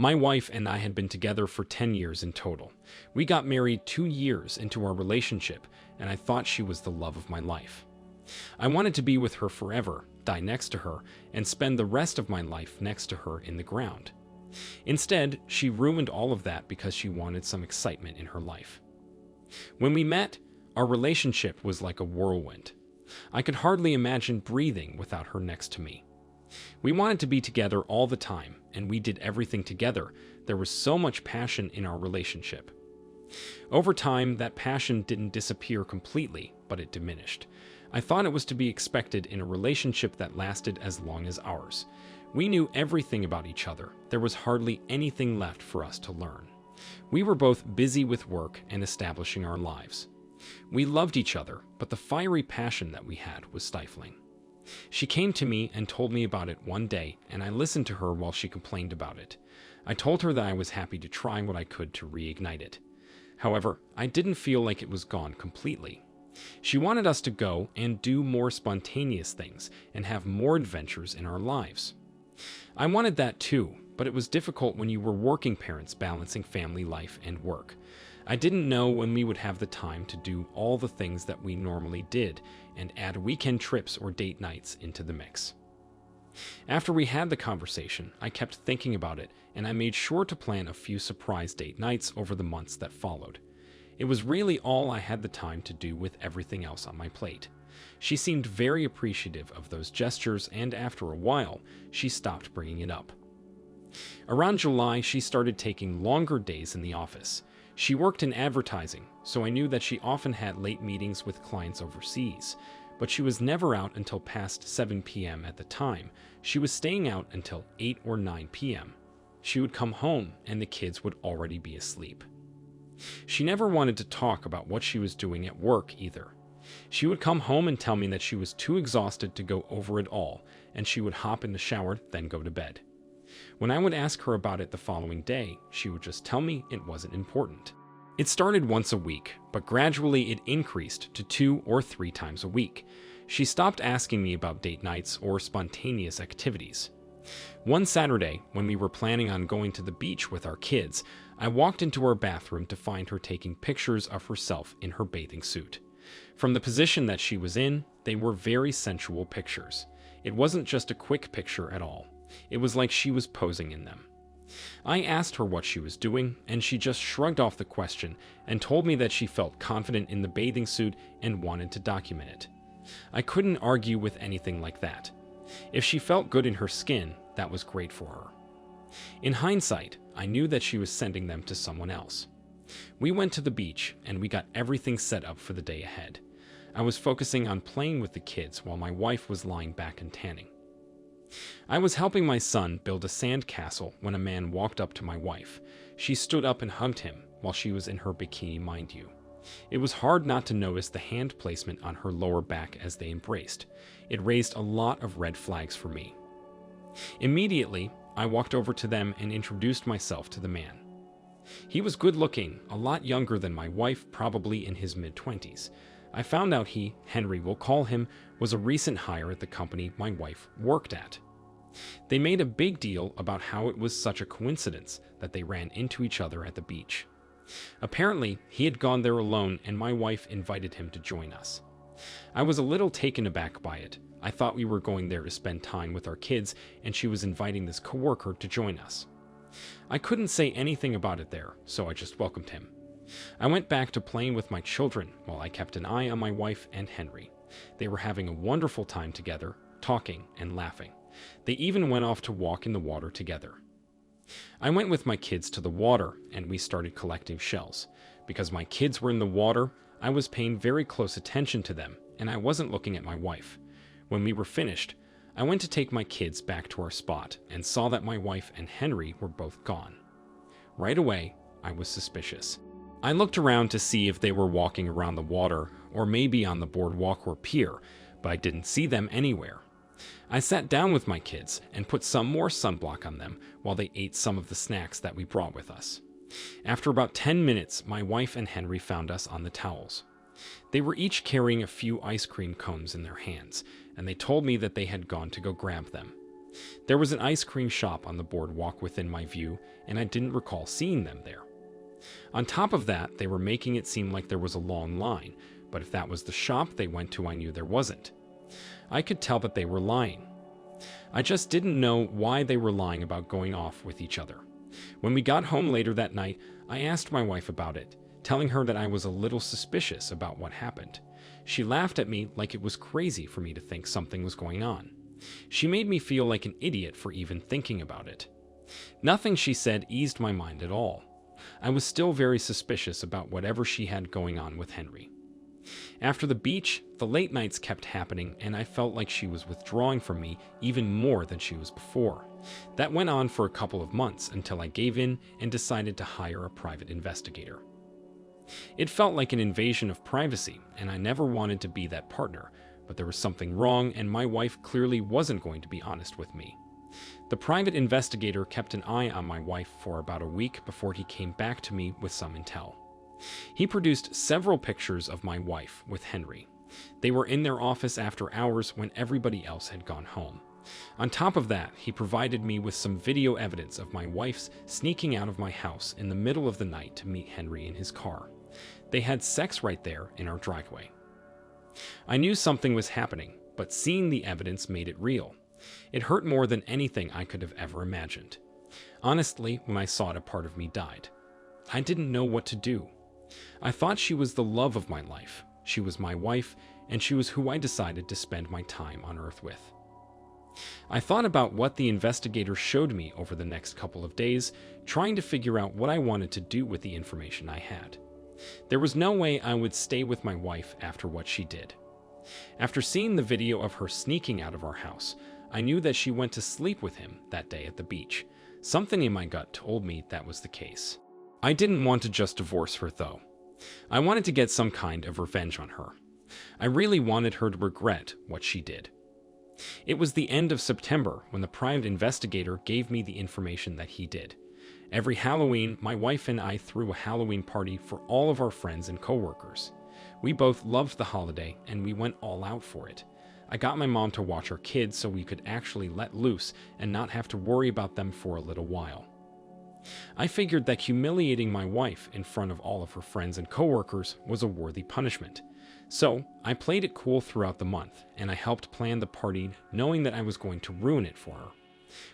My wife and I had been together for 10 years in total. We got married 2 years into our relationship, and I thought she was the love of my life. I wanted to be with her forever, die next to her, and spend the rest of my life next to her in the ground. Instead, she ruined all of that because she wanted some excitement in her life. When we met, our relationship was like a whirlwind. I could hardly imagine breathing without her next to me. We wanted to be together all the time, and we did everything together. There was so much passion in our relationship. Over time, that passion didn't disappear completely, but it diminished. I thought it was to be expected in a relationship that lasted as long as ours. We knew everything about each other. There was hardly anything left for us to learn. We were both busy with work and establishing our lives. We loved each other, but the fiery passion that we had was stifling. She came to me and told me about it one day, and I listened to her while she complained about it. I told her that I was happy to try what I could to reignite it. However, I didn't feel like it was gone completely. She wanted us to go and do more spontaneous things and have more adventures in our lives. I wanted that too, but it was difficult when you were working parents balancing family life and work. I didn't know when we would have the time to do all the things that we normally did and add weekend trips or date nights into the mix. After we had the conversation, I kept thinking about it, and I made sure to plan a few surprise date nights over the months that followed. It was really all I had the time to do with everything else on my plate. She seemed very appreciative of those gestures, and after a while, she stopped bringing it up. Around July, she started taking longer days in the office. She worked in advertising, so I knew that she often had late meetings with clients overseas, but she was never out until past 7 p.m. at the time. She was staying out until 8 or 9 p.m. She would come home and the kids would already be asleep. She never wanted to talk about what she was doing at work either. She would come home and tell me that she was too exhausted to go over it all, and she would hop in the shower, then go to bed. When I would ask her about it the following day, she would just tell me it wasn't important. It started once a week, but gradually it increased to 2 or 3 times a week. She stopped asking me about date nights or spontaneous activities. One Saturday, when we were planning on going to the beach with our kids, I walked into her bathroom to find her taking pictures of herself in her bathing suit. From the position that she was in, they were very sensual pictures. It wasn't just a quick picture at all. It was like she was posing in them. I asked her what she was doing, and she just shrugged off the question and told me that she felt confident in the bathing suit and wanted to document it. I couldn't argue with anything like that. If she felt good in her skin, that was great for her. In hindsight, I knew that she was sending them to someone else. We went to the beach, and we got everything set up for the day ahead. I was focusing on playing with the kids while my wife was lying back and tanning. I was helping my son build a sand castle when a man walked up to my wife. She stood up and hugged him while she was in her bikini, mind you. It was hard not to notice the hand placement on her lower back as they embraced. It raised a lot of red flags for me. Immediately, I walked over to them and introduced myself to the man. He was good-looking, a lot younger than my wife, probably in his mid-20s. I found out he, Henry we'll call him, was a recent hire at the company my wife worked at. They made a big deal about how it was such a coincidence that they ran into each other at the beach. Apparently, he had gone there alone and my wife invited him to join us. I was a little taken aback by it. I thought we were going there to spend time with our kids and she was inviting this coworker to join us. I couldn't say anything about it there, so I just welcomed him. I went back to playing with my children while I kept an eye on my wife and Henry. They were having a wonderful time together, talking and laughing. They even went off to walk in the water together. I went with my kids to the water and we started collecting shells. Because my kids were in the water, I was paying very close attention to them and I wasn't looking at my wife. When we were finished, I went to take my kids back to our spot and saw that my wife and Henry were both gone. Right away, I was suspicious. I looked around to see if they were walking around the water or maybe on the boardwalk or pier, but I didn't see them anywhere. I sat down with my kids and put some more sunblock on them while they ate some of the snacks that we brought with us. After about 10 minutes, my wife and Henry found us on the towels. They were each carrying a few ice cream cones in their hands, and they told me that they had gone to go grab them. There was an ice cream shop on the boardwalk within my view, and I didn't recall seeing them there. On top of that, they were making it seem like there was a long line, but if that was the shop they went to, I knew there wasn't. I could tell that they were lying. I just didn't know why they were lying about going off with each other. When we got home later that night, I asked my wife about it, telling her that I was a little suspicious about what happened. She laughed at me like it was crazy for me to think something was going on. She made me feel like an idiot for even thinking about it. Nothing she said eased my mind at all. I was still very suspicious about whatever she had going on with Henry. After the beach, the late nights kept happening, and I felt like she was withdrawing from me even more than she was before. That went on for a couple of months until I gave in and decided to hire a private investigator. It felt like an invasion of privacy, and I never wanted to be that partner, but there was something wrong, and my wife clearly wasn't going to be honest with me. The private investigator kept an eye on my wife for about a week before he came back to me with some intel. He produced several pictures of my wife with Henry. They were in their office after hours when everybody else had gone home. On top of that, he provided me with some video evidence of my wife's sneaking out of my house in the middle of the night to meet Henry in his car. They had sex right there in our driveway. I knew something was happening, but seeing the evidence made it real. It hurt more than anything I could have ever imagined. Honestly, when I saw it, a part of me died. I didn't know what to do. I thought she was the love of my life. She was my wife, and she was who I decided to spend my time on Earth with. I thought about what the investigator showed me over the next couple of days, trying to figure out what I wanted to do with the information I had. There was no way I would stay with my wife after what she did. After seeing the video of her sneaking out of our house, I knew that she went to sleep with him that day at the beach. Something in my gut told me that was the case. I didn't want to just divorce her, though. I wanted to get some kind of revenge on her. I really wanted her to regret what she did. It was the end of September when the private investigator gave me the information that he did. Every Halloween, my wife and I threw a Halloween party for all of our friends and coworkers. We both loved the holiday, and we went all out for it. I got my mom to watch our kids so we could actually let loose and not have to worry about them for a little while. I figured that humiliating my wife in front of all of her friends and coworkers was a worthy punishment. So I played it cool throughout the month, and I helped plan the party knowing that I was going to ruin it for her.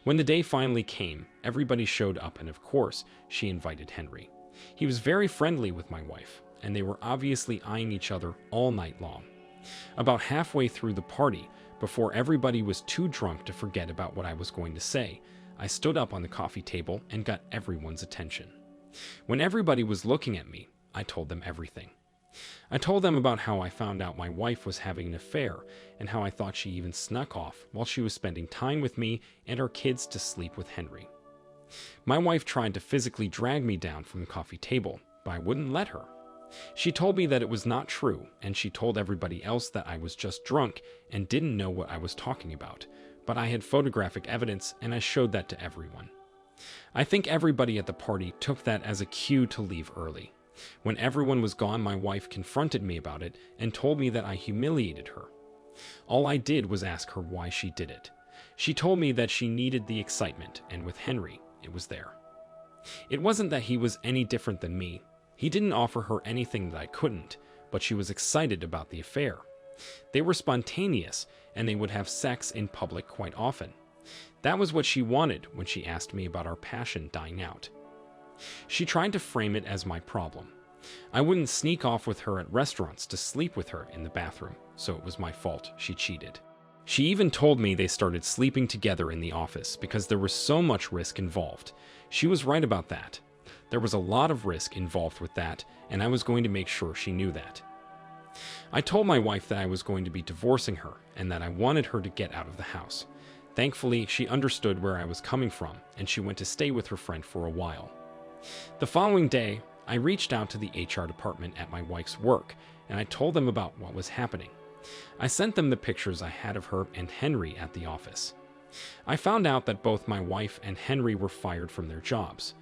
When the day finally came, everybody showed up, and of course, she invited Henry. He was very friendly with my wife, and they were obviously eyeing each other all night long. About halfway through the party, before everybody was too drunk to forget about what I was going to say, I stood up on the coffee table and got everyone's attention. When everybody was looking at me, I told them everything. I told them about how I found out my wife was having an affair and how I thought she even snuck off while she was spending time with me and our kids to sleep with Henry. My wife tried to physically drag me down from the coffee table, but I wouldn't let her. She told me that it was not true, and she told everybody else that I was just drunk and didn't know what I was talking about, but I had photographic evidence and I showed that to everyone. I think everybody at the party took that as a cue to leave early. When everyone was gone, my wife confronted me about it and told me that I humiliated her. All I did was ask her why she did it. She told me that she needed the excitement, and with Henry, it was there. It wasn't that he was any different than me. He didn't offer her anything that I couldn't, but she was excited about the affair. They were spontaneous, and they would have sex in public quite often. That was what she wanted when she asked me about our passion dying out. She tried to frame it as my problem. I wouldn't sneak off with her at restaurants to sleep with her in the bathroom, so it was my fault she cheated. She even told me they started sleeping together in the office because there was so much risk involved. She was right about that. There was a lot of risk involved with that, and I was going to make sure she knew that. I told my wife that I was going to be divorcing her and that I wanted her to get out of the house. Thankfully, she understood where I was coming from, and she went to stay with her friend for a while. The following day, I reached out to the HR department at my wife's work, and I told them about what was happening. I sent them the pictures I had of her and Henry at the office. I found out that both my wife and Henry were fired from their jobs.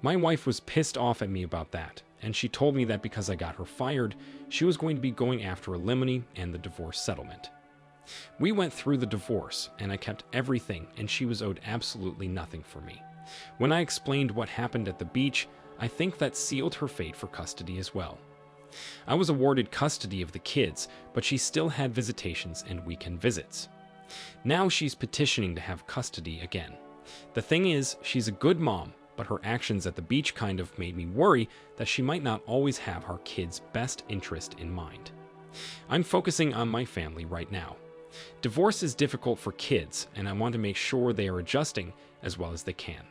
My wife was pissed off at me about that, and she told me that because I got her fired, she was going to be going after alimony and the divorce settlement. We went through the divorce, and I kept everything, and she was owed absolutely nothing for me. When I explained what happened at the beach, I think that sealed her fate for custody as well. I was awarded custody of the kids, but she still had visitations and weekend visits. Now she's petitioning to have custody again. The thing is, she's a good mom, but her actions at the beach kind of made me worry that she might not always have our kids' best interest in mind. I'm focusing on my family right now. Divorce is difficult for kids, and I want to make sure they are adjusting as well as they can.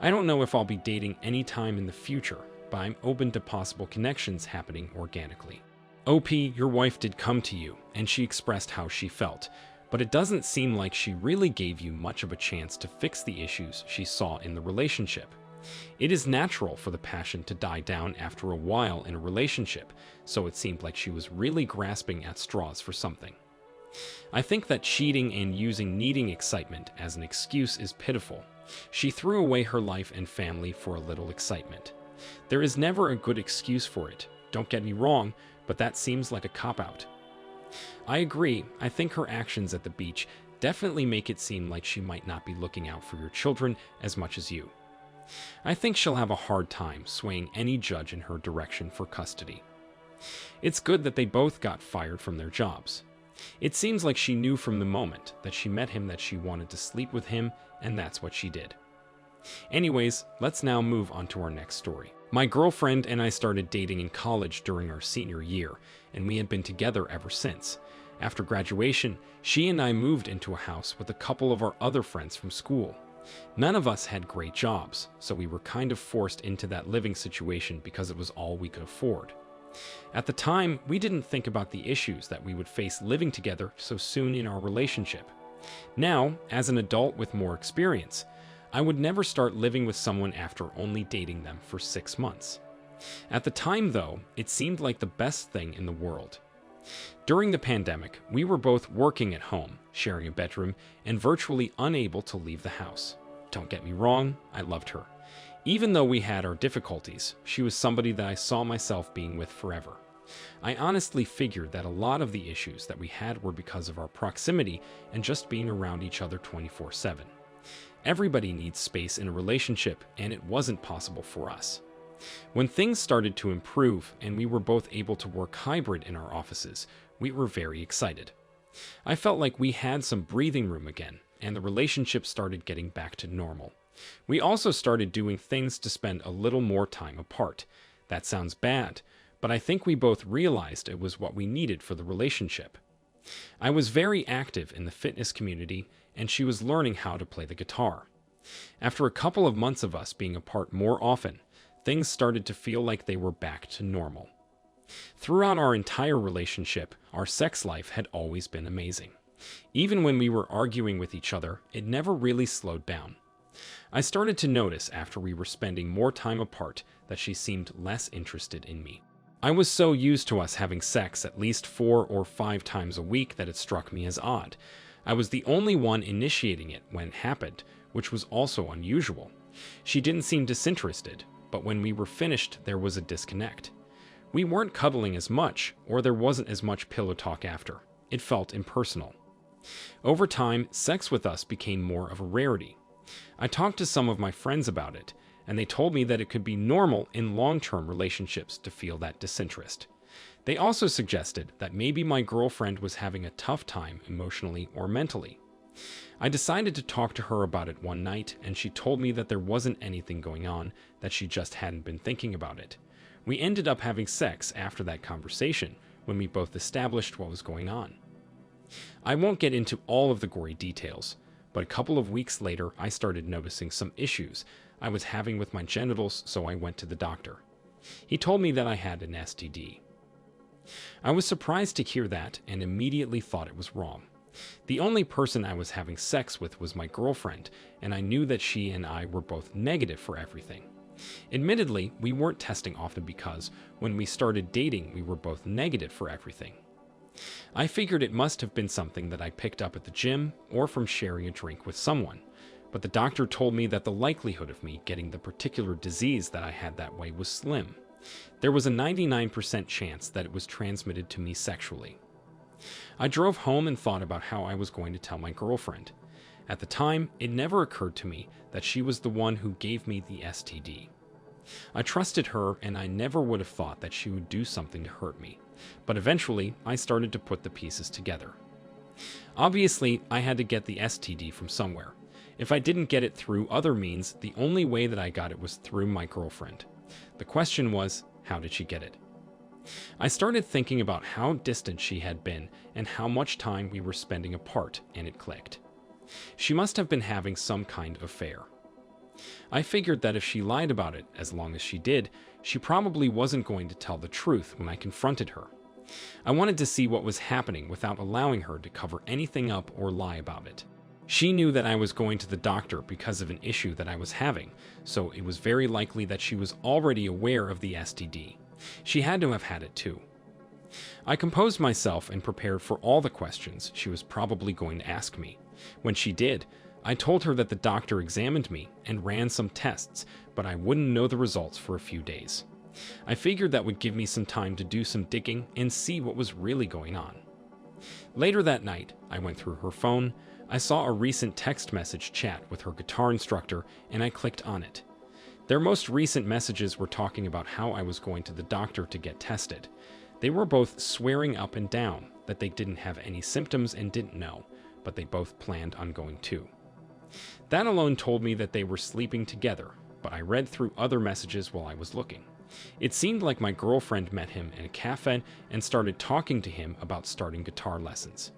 I don't know if I'll be dating anytime in the future, but I'm open to possible connections happening organically. OP, your wife did come to you, and she expressed how she felt, but it doesn't seem like she really gave you much of a chance to fix the issues she saw in the relationship. It is natural for the passion to die down after a while in a relationship, so it seemed like she was really grasping at straws for something. I think that cheating and using needing excitement as an excuse is pitiful. She threw away her life and family for a little excitement. There is never a good excuse for it, don't get me wrong, but that seems like a cop-out. I agree. I think her actions at the beach definitely make it seem like she might not be looking out for your children as much as you. I think she'll have a hard time swaying any judge in her direction for custody. It's good that they both got fired from their jobs. It seems like she knew from the moment that she met him that she wanted to sleep with him, and that's what she did. Anyways, let's now move on to our next story. My girlfriend and I started dating in college during our senior year, and we had been together ever since. After graduation, she and I moved into a house with a couple of our other friends from school. None of us had great jobs, so we were kind of forced into that living situation because it was all we could afford. At the time, we didn't think about the issues that we would face living together so soon in our relationship. Now, as an adult with more experience, I would never start living with someone after only dating them for 6 months. At the time, though, it seemed like the best thing in the world. During the pandemic, we were both working at home, sharing a bedroom, and virtually unable to leave the house. Don't get me wrong, I loved her. Even though we had our difficulties, she was somebody that I saw myself being with forever. I honestly figured that a lot of the issues that we had were because of our proximity and just being around each other 24/7. Everybody needs space in a relationship, and it wasn't possible for us. When things started to improve and we were both able to work hybrid in our offices, we were very excited. I felt like we had some breathing room again, and the relationship started getting back to normal. We also started doing things to spend a little more time apart. That sounds bad, but I think we both realized it was what we needed for the relationship. I was very active in the fitness community, and she was learning how to play the guitar. After a couple of months of us being apart more often, things started to feel like they were back to normal. Throughout our entire relationship, our sex life had always been amazing. Even when we were arguing with each other, it never really slowed down. I started to notice after we were spending more time apart that she seemed less interested in me. I was so used to us having sex at least 4 or 5 times a week that it struck me as odd. I was the only one initiating it when it happened, which was also unusual. She didn't seem disinterested, but when we were finished, there was a disconnect. We weren't cuddling as much, or there wasn't as much pillow talk after. It felt impersonal. Over time, sex with us became more of a rarity. I talked to some of my friends about it, and they told me that it could be normal in long-term relationships to feel that disinterest. They also suggested that maybe my girlfriend was having a tough time emotionally or mentally. I decided to talk to her about it one night, and she told me that there wasn't anything going on, that she just hadn't been thinking about it. We ended up having sex after that conversation, when we both established what was going on. I won't get into all of the gory details, but a couple of weeks later I started noticing some issues I was having with my genitals, so I went to the doctor. He told me that I had an STD. I was surprised to hear that and immediately thought it was wrong. The only person I was having sex with was my girlfriend, and I knew that she and I were both negative for everything. Admittedly, we weren't testing often because when we started dating, we were both negative for everything. I figured it must have been something that I picked up at the gym or from sharing a drink with someone, but the doctor told me that the likelihood of me getting the particular disease that I had that way was slim. There was a 99% chance that it was transmitted to me sexually. I drove home and thought about how I was going to tell my girlfriend. At the time, it never occurred to me that she was the one who gave me the STD. I trusted her, and I never would have thought that she would do something to hurt me. But eventually, I started to put the pieces together. Obviously, I had to get the STD from somewhere. If I didn't get it through other means, the only way that I got it was through my girlfriend. The question was, how did she get it? I started thinking about how distant she had been and how much time we were spending apart, and it clicked. She must have been having some kind of affair. I figured that if she lied about it, as long as she did, she probably wasn't going to tell the truth when I confronted her. I wanted to see what was happening without allowing her to cover anything up or lie about it. She knew that I was going to the doctor because of an issue that I was having, so it was very likely that she was already aware of the STD. She had to have had it too. I composed myself and prepared for all the questions she was probably going to ask me. When she did, I told her that the doctor examined me and ran some tests, but I wouldn't know the results for a few days. I figured that would give me some time to do some digging and see what was really going on. Later that night, I went through her phone. I saw a recent text message chat with her guitar instructor, and I clicked on it. Their most recent messages were talking about how I was going to the doctor to get tested. They were both swearing up and down that they didn't have any symptoms and didn't know, but they both planned on going too. That alone told me that they were sleeping together, but I read through other messages while I was looking. It seemed like my girlfriend met him in a cafe and started talking to him about starting guitar lessons.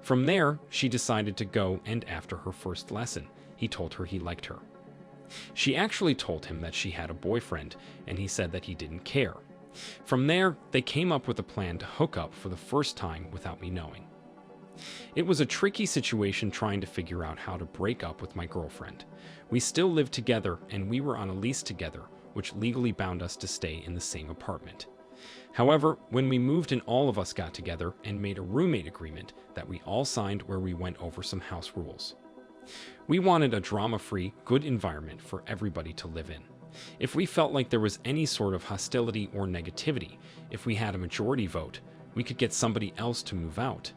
From there, she decided to go, and after her first lesson, he told her he liked her. She actually told him that she had a boyfriend, and he said that he didn't care. From there, they came up with a plan to hook up for the first time without me knowing. It was a tricky situation trying to figure out how to break up with my girlfriend. We still lived together, and we were on a lease together, which legally bound us to stay in the same apartment. However, when we moved in, all of us got together and made a roommate agreement that we all signed where we went over some house rules. We wanted a drama-free, good environment for everybody to live in. If we felt like there was any sort of hostility or negativity, if we had a majority vote, we could get somebody else to move out.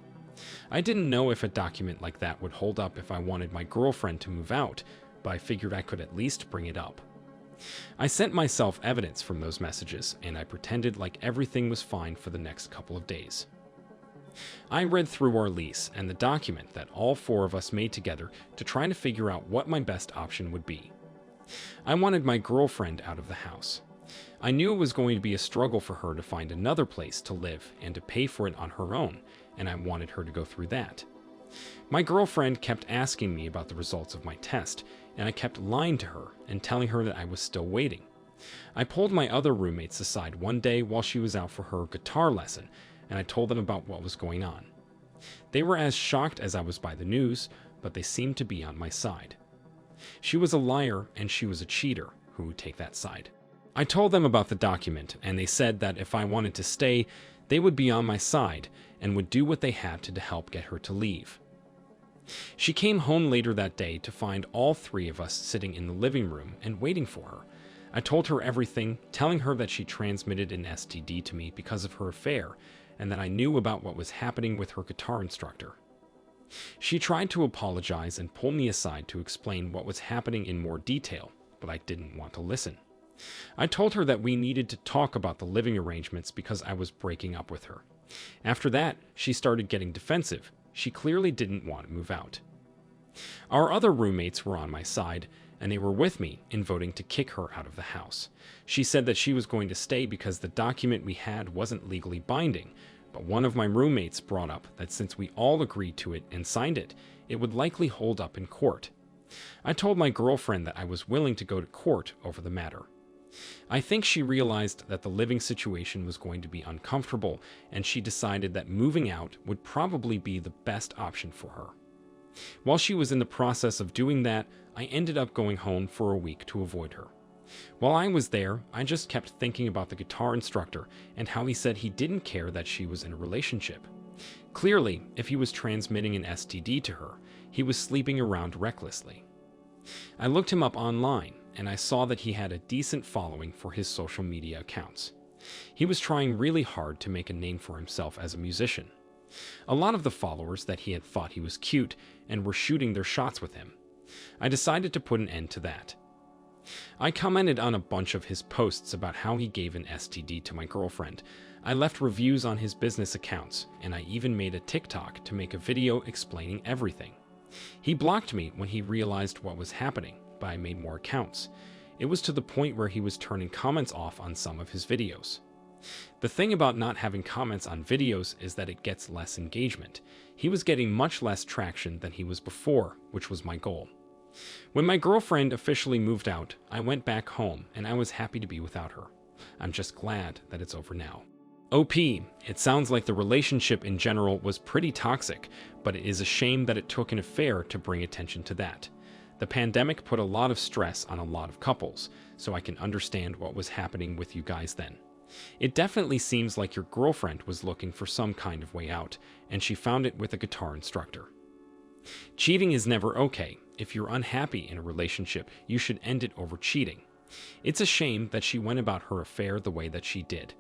I didn't know if a document like that would hold up if I wanted my girlfriend to move out, but I figured I could at least bring it up. I sent myself evidence from those messages, and I pretended like everything was fine for the next couple of days. I read through our lease and the document that all four of us made together to try to figure out what my best option would be. I wanted my girlfriend out of the house. I knew it was going to be a struggle for her to find another place to live and to pay for it on her own, and I wanted her to go through that. My girlfriend kept asking me about the results of my test, and I kept lying to her and telling her that I was still waiting. I pulled my other roommates aside one day while she was out for her guitar lesson, and I told them about what was going on. They were as shocked as I was by the news, but they seemed to be on my side. She was a liar, and she was a cheater who would take that side. I told them about the document, and they said that if I wanted to stay, they would be on my side and would do what they had to help get her to leave. She came home later that day to find all three of us sitting in the living room and waiting for her. I told her everything, telling her that she transmitted an STD to me because of her affair, and that I knew about what was happening with her guitar instructor. She tried to apologize and pull me aside to explain what was happening in more detail, but I didn't want to listen. I told her that we needed to talk about the living arrangements because I was breaking up with her. After that, she started getting defensive. She clearly didn't want to move out. Our other roommates were on my side, and they were with me in voting to kick her out of the house. She said that she was going to stay because the document we had wasn't legally binding, but one of my roommates brought up that since we all agreed to it and signed it, it would likely hold up in court. I told my girlfriend that I was willing to go to court over the matter. I think she realized that the living situation was going to be uncomfortable, and she decided that moving out would probably be the best option for her. While she was in the process of doing that, I ended up going home for a week to avoid her. While I was there, I just kept thinking about the guitar instructor and how he said he didn't care that she was in a relationship. Clearly, if he was transmitting an STD to her, he was sleeping around recklessly. I looked him up online, and I saw that he had a decent following for his social media accounts. He was trying really hard to make a name for himself as a musician. A lot of the followers that he had thought he was cute and were shooting their shots with him. I decided to put an end to that. I commented on a bunch of his posts about how he gave an STD to my girlfriend. I left reviews on his business accounts, and I even made a TikTok to make a video explaining everything. He blocked me when he realized what was happening, but I made more accounts. It was to the point where he was turning comments off on some of his videos. The thing about not having comments on videos is that it gets less engagement. He was getting much less traction than he was before, which was my goal. When my girlfriend officially moved out, I went back home and I was happy to be without her. I'm just glad that it's over now. OP, it sounds like the relationship in general was pretty toxic, but it is a shame that it took an affair to bring attention to that. The pandemic put a lot of stress on a lot of couples, so I can understand what was happening with you guys then. It definitely seems like your girlfriend was looking for some kind of way out, and she found it with a guitar instructor. Cheating is never okay. If you're unhappy in a relationship, you should end it over cheating. It's a shame that she went about her affair the way that she did.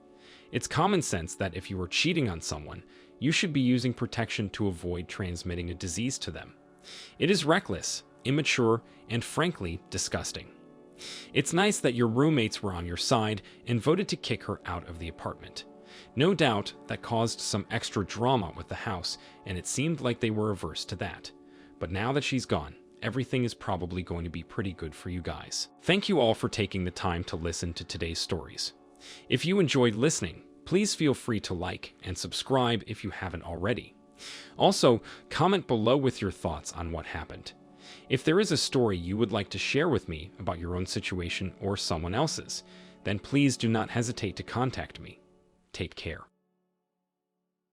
It's common sense that if you are cheating on someone, you should be using protection to avoid transmitting a disease to them. It is reckless, immature, and frankly, disgusting. It's nice that your roommates were on your side and voted to kick her out of the apartment. No doubt that caused some extra drama with the house, and it seemed like they were averse to that. But now that she's gone, everything is probably going to be pretty good for you guys. Thank you all for taking the time to listen to today's stories. If you enjoyed listening, please feel free to like and subscribe if you haven't already. Also, comment below with your thoughts on what happened. If there is a story you would like to share with me about your own situation or someone else's, then please do not hesitate to contact me. Take care.